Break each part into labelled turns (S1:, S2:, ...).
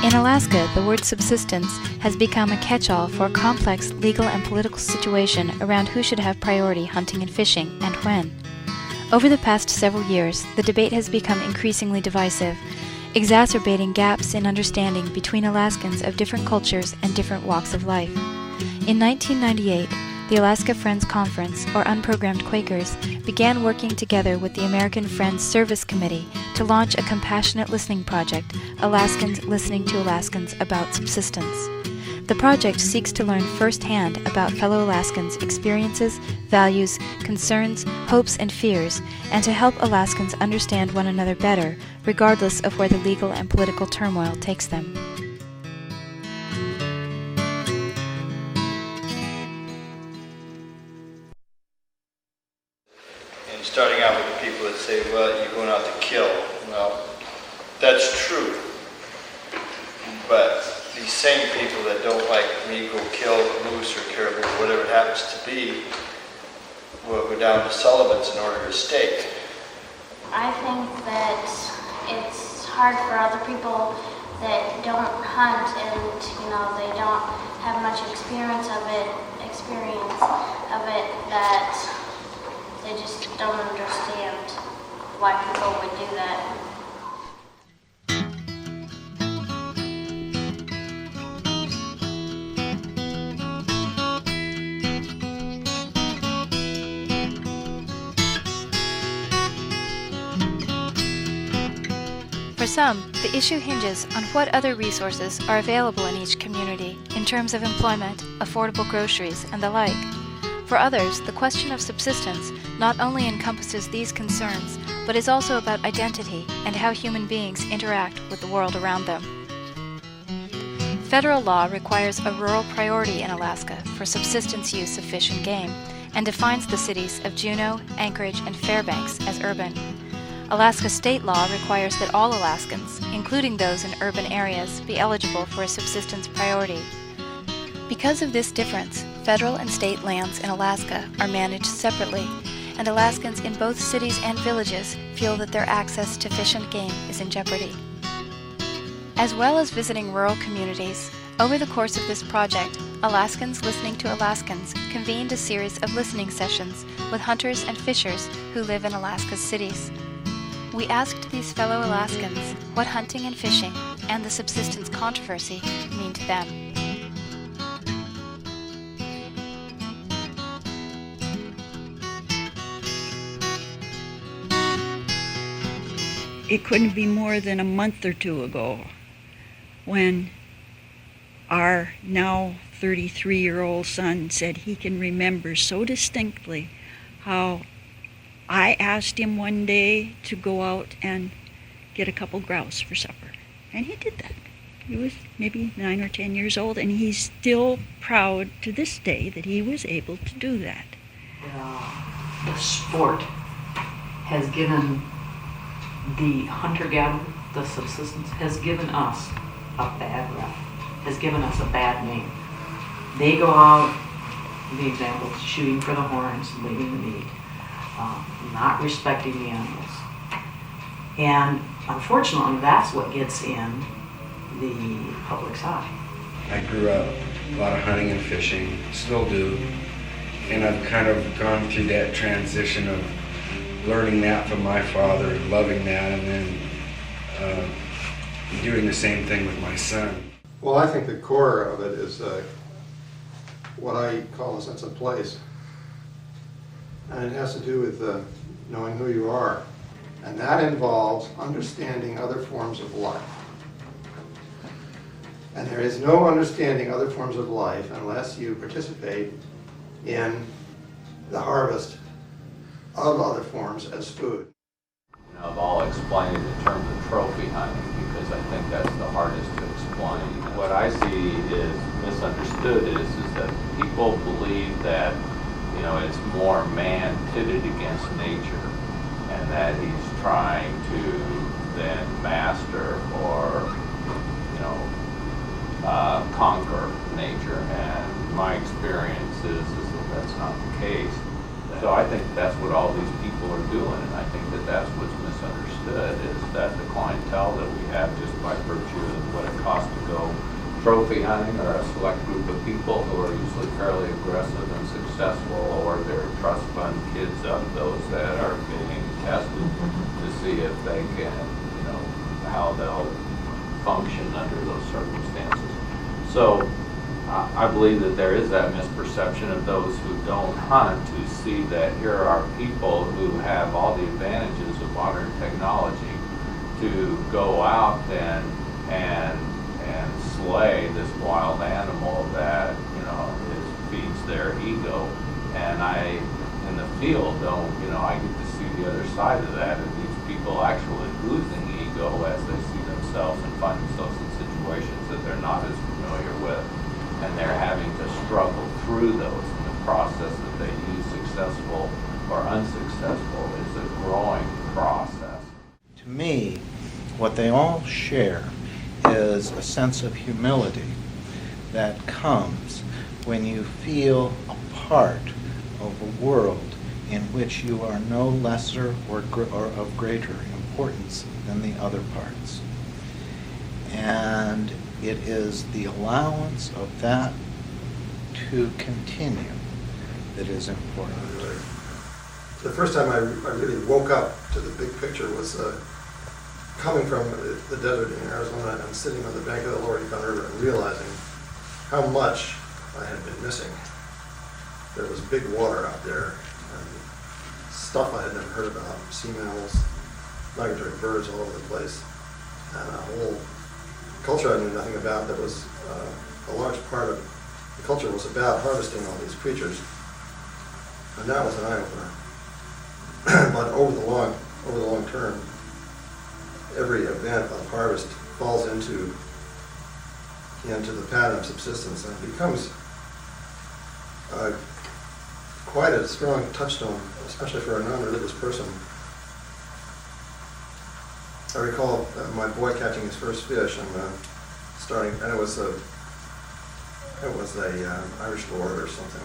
S1: In Alaska, the word subsistence has become a catch-all for a complex legal and political situation around who should have priority hunting and fishing, and when. Over the past several years, the debate has become increasingly divisive, exacerbating gaps in understanding between Alaskans of different cultures and different walks of life. In 1998, the Alaska Friends Conference, or Unprogrammed Quakers, began working together with the American Friends Service Committee to launch a compassionate listening project, Alaskans Listening to Alaskans About Subsistence. The project seeks to learn firsthand about fellow Alaskans' experiences, values, concerns, hopes, and fears, and to help Alaskans understand one another better, regardless of where the legal and political turmoil takes them.
S2: And starting out with the people that say, well, you're going out to kill. Well, that's true. But these same people that don't like me go kill a moose or caribou, whatever it happens to be, will go down to Sullivan's and order a steak.
S3: I think that it's hard for other people that don't hunt and, they don't have much experience of it, that they just don't understand why people would do that.
S1: For some, the issue hinges on what other resources are available in each community in terms of employment, affordable groceries, and the like. For others, the question of subsistence not only encompasses these concerns, but is also about identity and how human beings interact with the world around them. Federal law requires a rural priority in Alaska for subsistence use of fish and game, and defines the cities of Juneau, Anchorage, and Fairbanks as urban. Alaska state law requires that all Alaskans, including those in urban areas, be eligible for a subsistence priority. Because of this difference, federal and state lands in Alaska are managed separately, and Alaskans in both cities and villages feel that their access to fish and game is in jeopardy. As well as visiting rural communities, over the course of this project, Alaskans Listening to Alaskans convened a series of listening sessions with hunters and fishers who live in Alaska's cities. We asked these fellow Alaskans what hunting and fishing and the subsistence controversy mean to them.
S4: It couldn't be more than a month or two ago when our now 33-year-old son said he can remember so distinctly how I asked him one day to go out and get a couple grouse for supper, and he did that. He was maybe 9 or 10 years old, and he's still proud to this day that he was able to do that.
S5: The sport has given the hunter-gatherer, the subsistence, has given us a bad rep, has given us a bad name. They go out, the example, shooting for the horns, leaving the meat. Not respecting the animals. And unfortunately, that's what gets in the public's eye.
S6: I grew up a lot of hunting and fishing, still do, and I've kind of gone through that transition of learning that from my father, loving that, and then doing the same thing with my son.
S7: Well, I think the core of it is what I call a sense of place. And it has to do with knowing who you are. And that involves understanding other forms of life. And there is no understanding other forms of life unless you participate in the harvest of other forms as food.
S8: I've all explained it in terms of trophy hunting because I think that's the hardest to explain. What I see is misunderstood is that people believe that it's more man pitted against nature, and that he's trying to then master or, conquer nature. And my experience is that that's not the case. So I think that's what all these people are doing, and I think that that's what's misunderstood, is that the clientele that we have, just by virtue of what it costs to go trophy hunting, are a select group of people who are usually fairly aggressive and successful, or they're trust fund kids of those that are being tested to see if they can, how they'll function under those circumstances. So I believe that there is that misperception of those who don't hunt, who see that here are people who have all the advantages of modern technology to go out and slay this wild animal that feeds their ego. And I, in the field, I get to see the other side of that, and these people actually losing ego as they see themselves and find themselves in situations that they're not as familiar with, and they're having to struggle through those. And the process that they use, successful or unsuccessful, is a growing process.
S9: To me, what they all share is a sense of humility that comes when you feel a part of a world in which you are no lesser or of greater importance than the other parts. And it is the allowance of that to continue that is important.
S7: The first time I really woke up to the big picture was coming from the desert in Arizona and sitting on the bank of the Lower Yukon River and realizing how much I had been missing. There was big water out there and stuff I had never heard about, sea mammals, migratory birds all over the place, and a whole culture I knew nothing about that was a large part of the culture was about harvesting all these creatures. And that was an eye-opener. But over the long term, every event of harvest falls into the pattern of subsistence and becomes quite a strong touchstone, especially for a non-religious person. I recall my boy catching his first fish and and it was a Irish lord or something,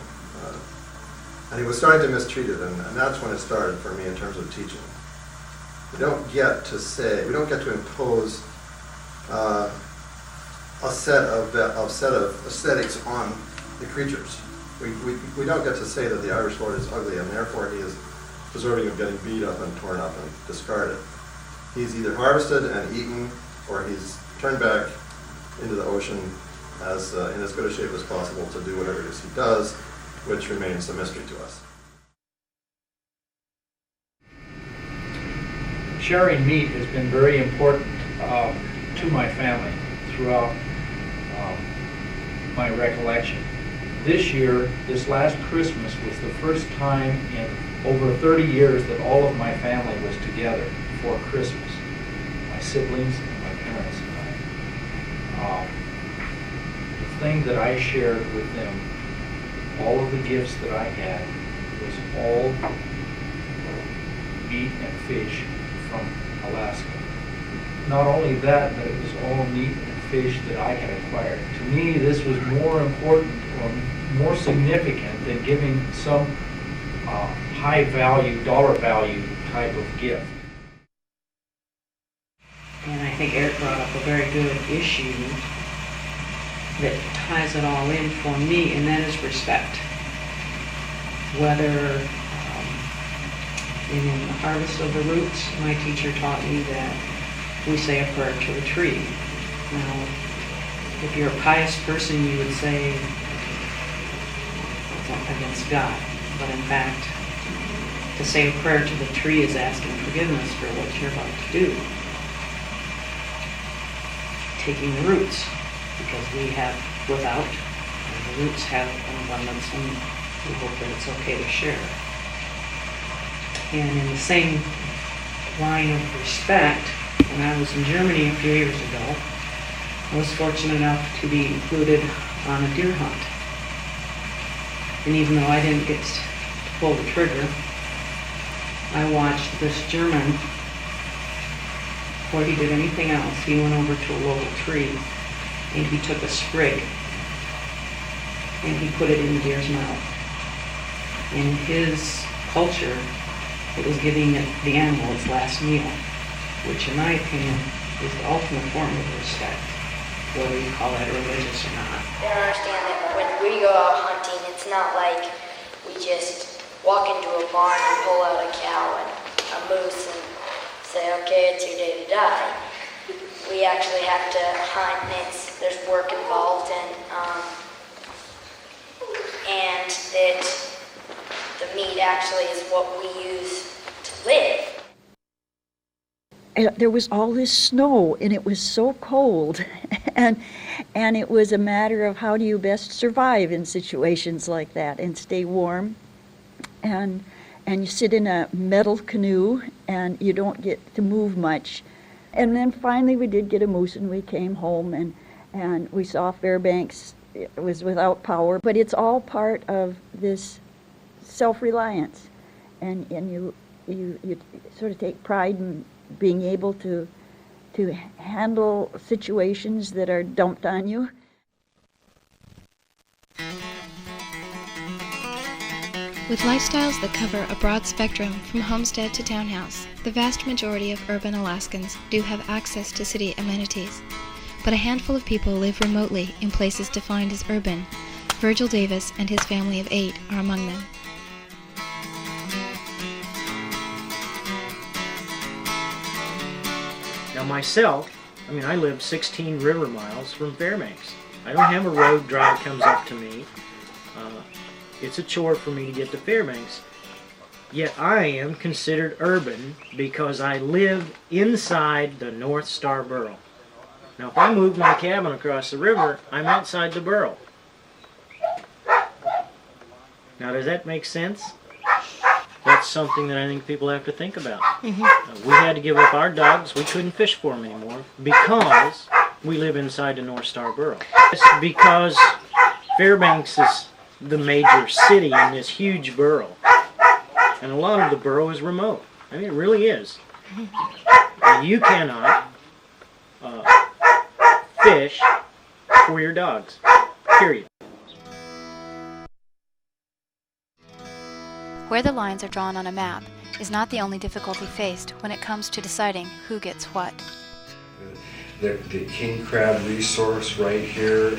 S7: and he was starting to mistreat it, and that's when it started for me in terms of teaching. We don't get to impose a set of aesthetics on the creatures. We don't get to say that the Irish lord is ugly and therefore he is deserving of getting beat up and torn up and discarded. He's either harvested and eaten, or he's turned back into the ocean as in as good a shape as possible to do whatever it is he does, which remains a mystery to us.
S10: Sharing meat has been very important to my family throughout my recollection. This last Christmas was the first time in over 30 years that all of my family was together for Christmas. My siblings and my parents and I. The thing that I shared with them, all of the gifts that I had, was all meat and fish from Alaska. Not only that, but it was all meat and fish that I had acquired. To me, this was more important or more significant than giving some high value, dollar value type of gift.
S11: And I think Eric brought up a very good issue that ties it all in for me, and that is respect. Whether in the harvest of the roots, my teacher taught me that we say a prayer to the tree. Now, if you're a pious person, you would say it's against God. But in fact, to say a prayer to the tree is asking forgiveness for what you're about to do. Taking the roots, because we have without, and the roots have an abundance, and we hope that it's okay to share. And in the same line of respect, when I was in Germany a few years ago, I was fortunate enough to be included on a deer hunt. And even though I didn't get to pull the trigger, I watched this German, before he did anything else, he went over to a local tree and he took a sprig and he put it in the deer's mouth. And his culture, it was giving the animal its last meal, which in my opinion is the ultimate form of respect, whether you call that religious or not.
S12: I don't understand that when we go out hunting, it's not like we just walk into a barn and pull out a cow and a moose and say, okay, it's your day to die. We actually have to hunt, and there's work involved, and that the meat actually is what we use to live.
S4: There was all this snow, and it was so cold, and it was a matter of how do you best survive in situations like that and stay warm, and you sit in a metal canoe, and you don't get to move much. And then finally we did get a moose, and we came home, and we saw Fairbanks. It was without power, but it's all part of this self-reliance, and you sort of take pride in being able to handle situations that are dumped on you.
S1: With lifestyles that cover a broad spectrum from homestead to townhouse, the vast majority of urban Alaskans do have access to city amenities. But a handful of people live remotely in places defined as urban. Virgil Davis and his family of 8 are among them.
S10: Now myself, I live 16 river miles from Fairbanks. I don't have a road drive comes up to me. It's a chore for me to get to Fairbanks. Yet I am considered urban because I live inside the North Star Borough. Now if I move my cabin across the river, I'm outside the borough. Now does that make sense? That's something that I think people have to think about. We had to give up our dogs. We couldn't fish for them anymore because we live inside the North Star Borough. It's because Fairbanks is the major city in this huge borough. And a lot of the borough is remote. It really is. You cannot fish for your dogs, period.
S1: Where the lines are drawn on a map is not the only difficulty faced when it comes to deciding who gets what.
S6: The king crab resource right here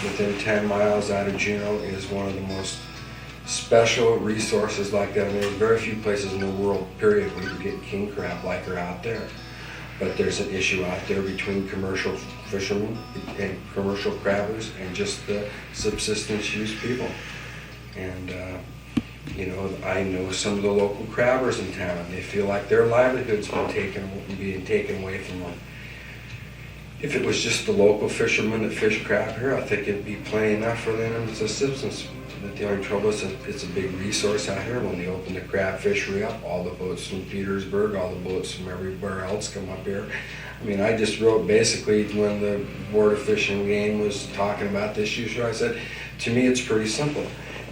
S6: within 10 miles out of Juneau is one of the most special resources like that. There's very few places in the world, period, where you can get king crab like are out there. But there's an issue out there between commercial fishermen and commercial crabbers and just the subsistence use people. And I know some of the local crabbers in town, and they feel like their livelihood's being taken away from them. If it was just the local fishermen that fish crab here, I think it'd be plain enough for them as a subsistence. But the only trouble is it's a big resource out here. When they open the crab fishery up, all the boats from Petersburg, all the boats from everywhere else come up here. I just wrote basically when the Board of Fish and Game was talking about this issue, I said, to me it's pretty simple.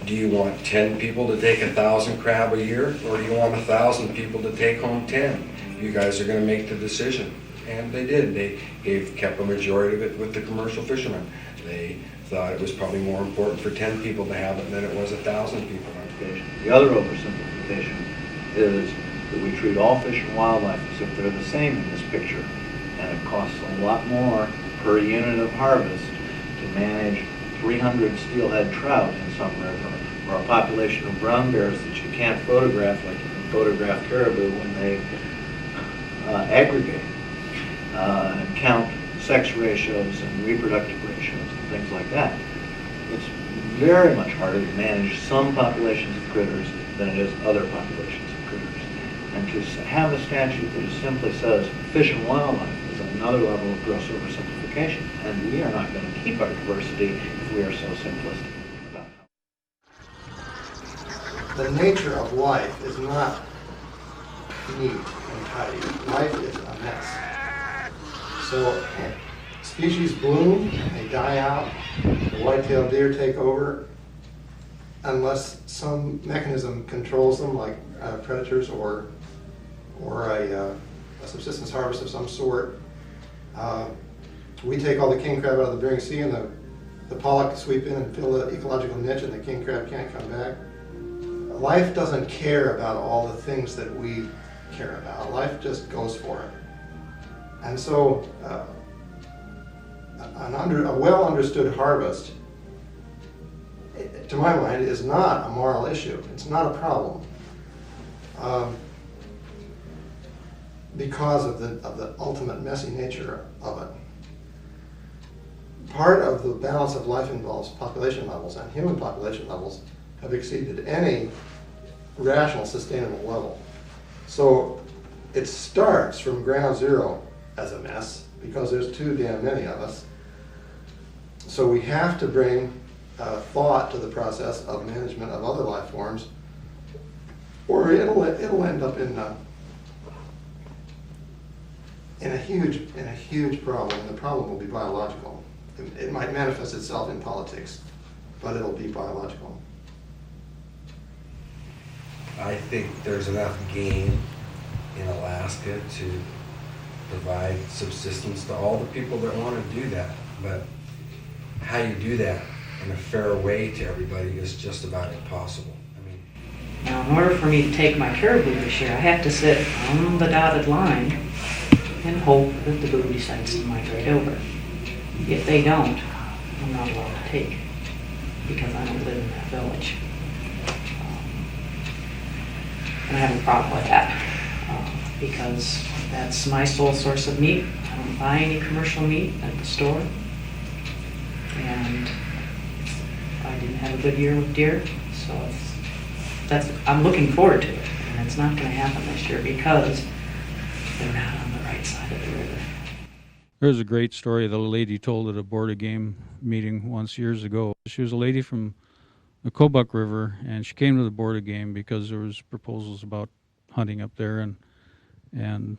S6: Do you want 10 people to take 1,000 crab a year, or do you want 1,000 people to take home 10? You guys are going to make the decision. And they did. They kept a majority of it with the commercial fishermen. They thought it was probably more important for 10 people to have it than it was 1,000 people.
S13: The other oversimplification is that we treat all fish and wildlife as if they're the same in this picture, and it costs a lot more per unit of harvest to manage 300 steelhead trout in some river, or a population of brown bears that you can't photograph like you can photograph caribou when they aggregate, and count sex ratios and reproductive ratios and things like that. It's very much harder to manage some populations of critters than it is other populations of critters. And to have a statute that just simply says fish and wildlife is another level of gross oversimplification, and we are not going to keep our diversity if we are so simplistic about it.
S7: The nature of life is not neat and tidy. Life is a mess. So species bloom, they die out, the white-tailed deer take over, unless some mechanism controls them, like predators or a subsistence harvest of some sort. We take all the king crab out of the Bering Sea, and the pollock sweep in and fill the ecological niche, and the king crab can't come back. life doesn't care about all the things that we care about. Life just goes for it. And so a well understood harvest, to my mind, is not a moral issue. It's not a problem. Because of the ultimate messy nature of it. Part of the balance of life involves population levels, and human population levels have exceeded any rational, sustainable level. So it starts from ground zero as a mess, because there's too damn many of us. So we have to bring thought to the process of management of other life forms, or it'll end up in a huge problem, and the problem will be biological. It might manifest itself in politics, but it'll be biological.
S6: I think there's enough game in Alaska to provide subsistence to all the people that want to do that. But how you do that in a fair way to everybody is just about impossible.
S11: Now, in order for me to take my caribou this year, I have to sit on the dotted line and hope that the boo decides to migrate over. If they don't, I'm not allowed to take, because I don't live in that village. And I have a problem with that, because that's my sole source of meat. I don't buy any commercial meat at the store. And I didn't have a good year with deer, so I'm looking forward to it. And it's not going to happen this year because they're not on the right side of the river.
S14: There's a great story that a lady told at a Board of Game meeting once years ago. She was a lady from the Kobuk River, and she came to the Board of Game because there was proposals about hunting up there, and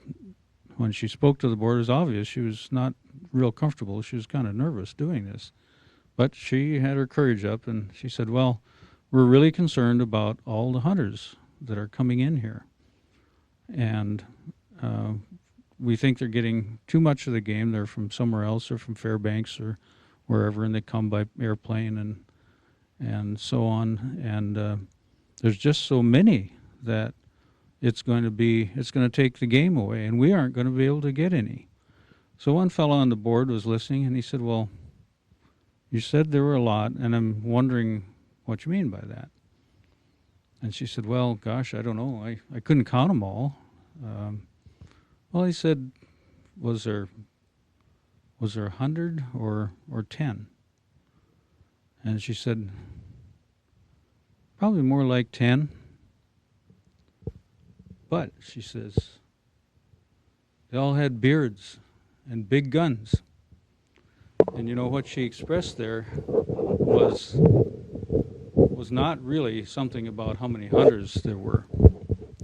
S14: when she spoke to the board, it was obvious she was not real comfortable. She was kind of nervous doing this. But she had her courage up, and she said, well, we're really concerned about all the hunters that are coming in here. And we think they're getting too much of the game. They're from somewhere else, or from Fairbanks or wherever, and they come by airplane and so on. And there's just so many that it's going to take the game away, and we aren't going to be able to get any. So one fellow on the board was listening, and he said, well, you said there were a lot, and I'm wondering what you mean by that. And she said, well, gosh, I don't know. I couldn't count them all. Well, he said, was there 100 or 10? And she said, probably more like 10. But, she says, they all had beards and big guns. And you know what she expressed there was not really something about how many hunters there were.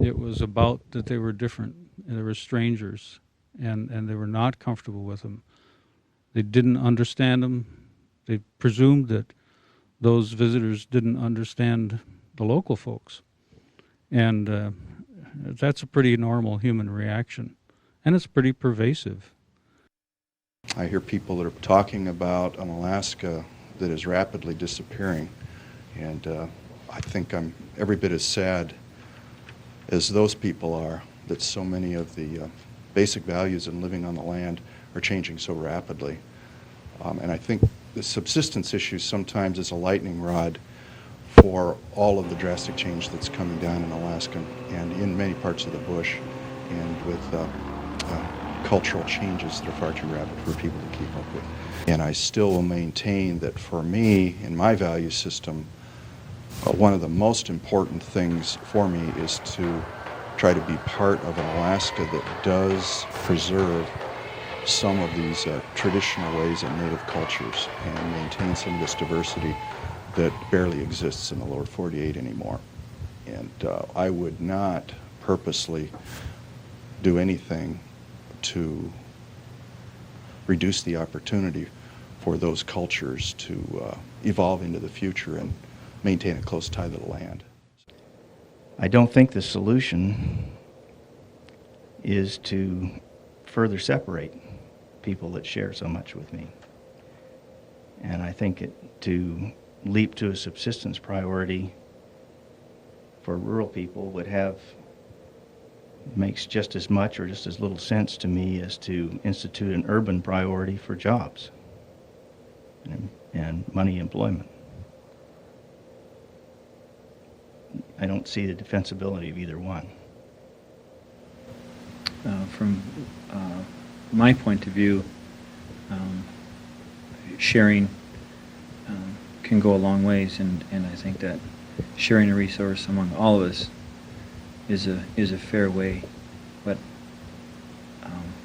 S14: It was about that they were different, and they were strangers, and they were not comfortable with them. They didn't understand them. They presumed that those visitors didn't understand the local folks. And that's a pretty normal human reaction, and it's pretty pervasive.
S15: I hear people that are talking about an Alaska that is rapidly disappearing, and I think I'm every bit as sad as those people are, that so many of the basic values in living on the land are changing so rapidly. And I think the subsistence issue sometimes is a lightning rod for all of the drastic change that's coming down in Alaska and in many parts of the bush, and with cultural changes that are far too rapid for people to keep up with. And I still will maintain that for me, in my value system, one of the most important things for me is to try to be part of an Alaska that does preserve some of these traditional ways and native cultures and maintain some of this diversity that barely exists in the lower 48 anymore. And I would not purposely do anything to reduce the opportunity for those cultures to evolve into the future and maintain a close tie to the land.
S16: I don't think the solution is to further separate people that share so much with me. And I think to leap to a subsistence priority for rural people would have, makes just as much or just as little sense to me as to institute an urban priority for jobs and money employment. I don't see the defensibility of either one.
S17: From my point of view, sharing can go a long ways, and I think that sharing a resource among all of us is a fair way. But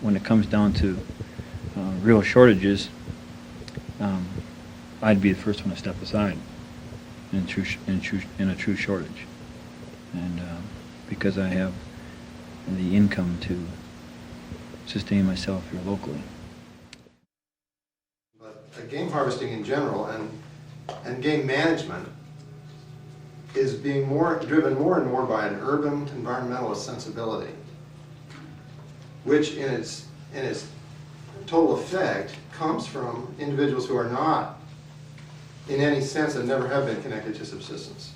S17: when it comes down to real shortages, I'd be the first one to step aside in a true shortage, and because I have the income to sustain myself here locally.
S7: But game harvesting in general and game management is being driven more and more by an urban environmentalist sensibility, which in its total effect comes from individuals who are not, in any sense, and never have been connected to subsistence.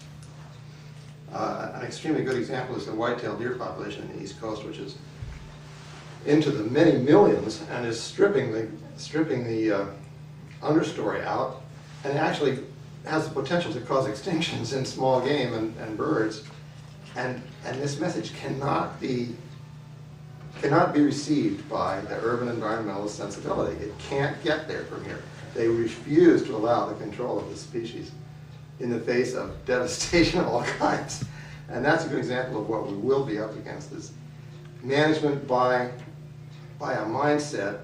S7: An extremely good example is the white-tailed deer population in the East Coast, which is into the many millions and is stripping the understory out, and actually has the potential to cause extinctions in small game and birds. And this message cannot be received by the urban environmentalist sensibility. It can't get there from here. They refuse to allow the control of the species in the face of devastation of all kinds. And that's a good example of what we will be up against, is management by a mindset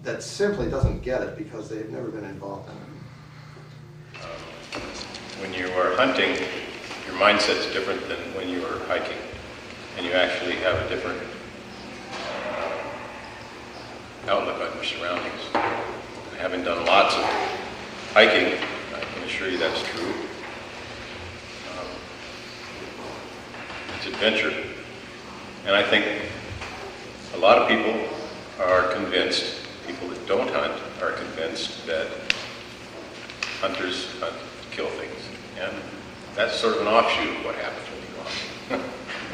S7: that simply doesn't get it because they've never been involved in it.
S18: When you are hunting, your mindset's different than when you are hiking, and you actually have a different outlook on your surroundings. Having done lots of hiking, I can assure you that's true. It's adventure, and I think a lot of people are convinced, people that don't hunt are convinced that hunters hunt to kill things, and that's sort of an offshoot of what happens when you hunt.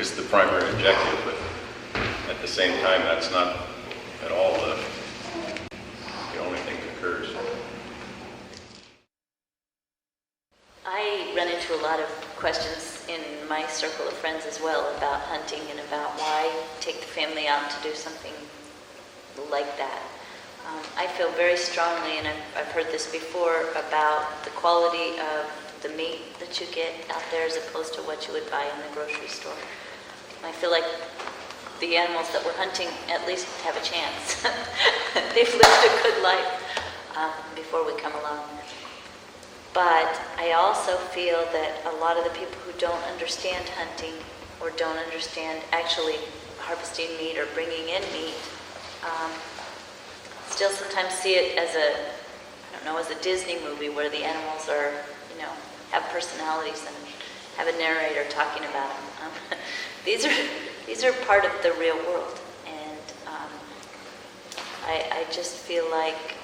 S18: It's the primary objective, but at the same time, that's not at all the only thing that occurs.
S19: I run into a lot of questions in my circle of friends as well about hunting and about why take the family out to do something like that. I feel very strongly, and I've heard this before, about the quality of the meat that you get out there as opposed to what you would buy in the grocery store. I feel like the animals that we're hunting at least have a chance. They've lived a good life before we come along. But I also feel that a lot of the people who don't understand hunting or don't understand actually harvesting meat or bringing in meat still sometimes see it as as a Disney movie where the animals are, have personalities and have a narrator talking about them. These are part of the real world, and I just feel like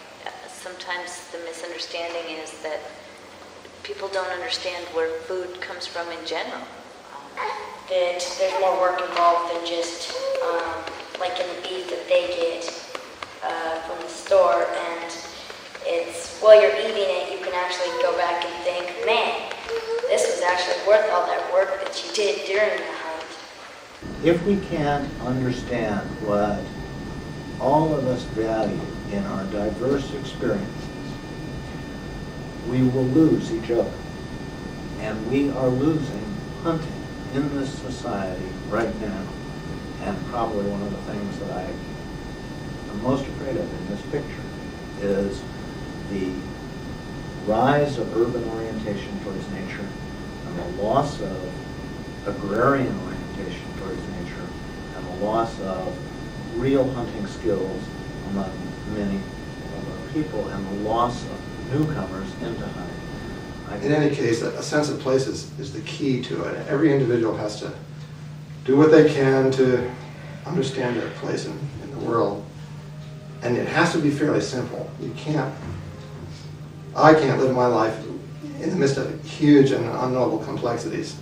S19: sometimes the misunderstanding is that people don't understand where food comes from in general.
S12: That there's more work involved than just like in the beef that they get from the store, and it's while you're eating it, you can actually go back and think, man, this was actually worth all that work that you did during the hunt.
S9: If we can't understand what all of us value in our diverse experiences, we will lose each other. And we are losing hunting in this society right now. And probably one of the things that I am most afraid of in this picture is the rise of urban orientation towards nature and the loss of agrarian orientation towards nature and the loss of real hunting skills among many of our people and the loss of newcomers into hunting.
S7: In any case, a sense of place is the key to it. Every individual has to do what they can to understand their place in the world. And it has to be fairly simple. I can't live my life in the midst of huge and unknowable complexities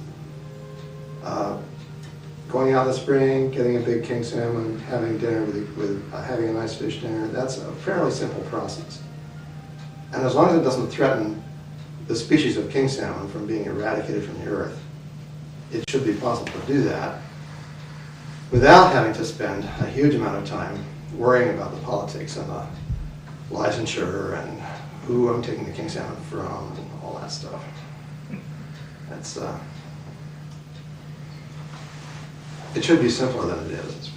S7: Going out in the spring, getting a big king salmon, having dinner having a nice fish dinner, that's a fairly simple process. And as long as it doesn't threaten the species of king salmon from being eradicated from the earth, it should be possible to do that without having to spend a huge amount of time worrying about the politics and the licensure and who I'm taking the king salmon from and all that stuff. That's it should be simpler than it is.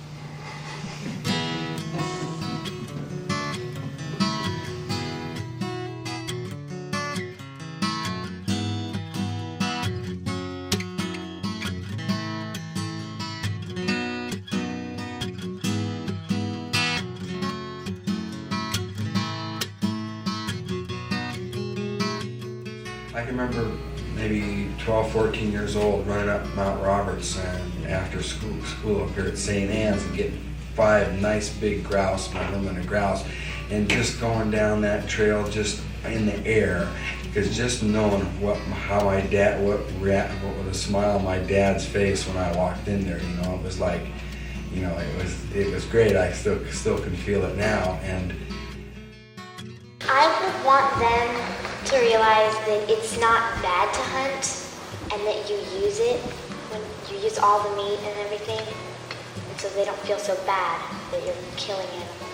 S6: I can remember maybe 12, 14 years old running up Mount Roberts and after school up here at St. Anne's and getting 5 nice big grouse, my limited grouse, and just going down that trail just in the air, because just knowing how my dad, what was the smile on my dad's face when I walked in there, you know, it was like, you know, it was great. I still can feel it now. And
S20: I would want them to realize that it's not bad to hunt and that you use it when you use all the meat and everything, and so they don't feel so bad that you're killing animals.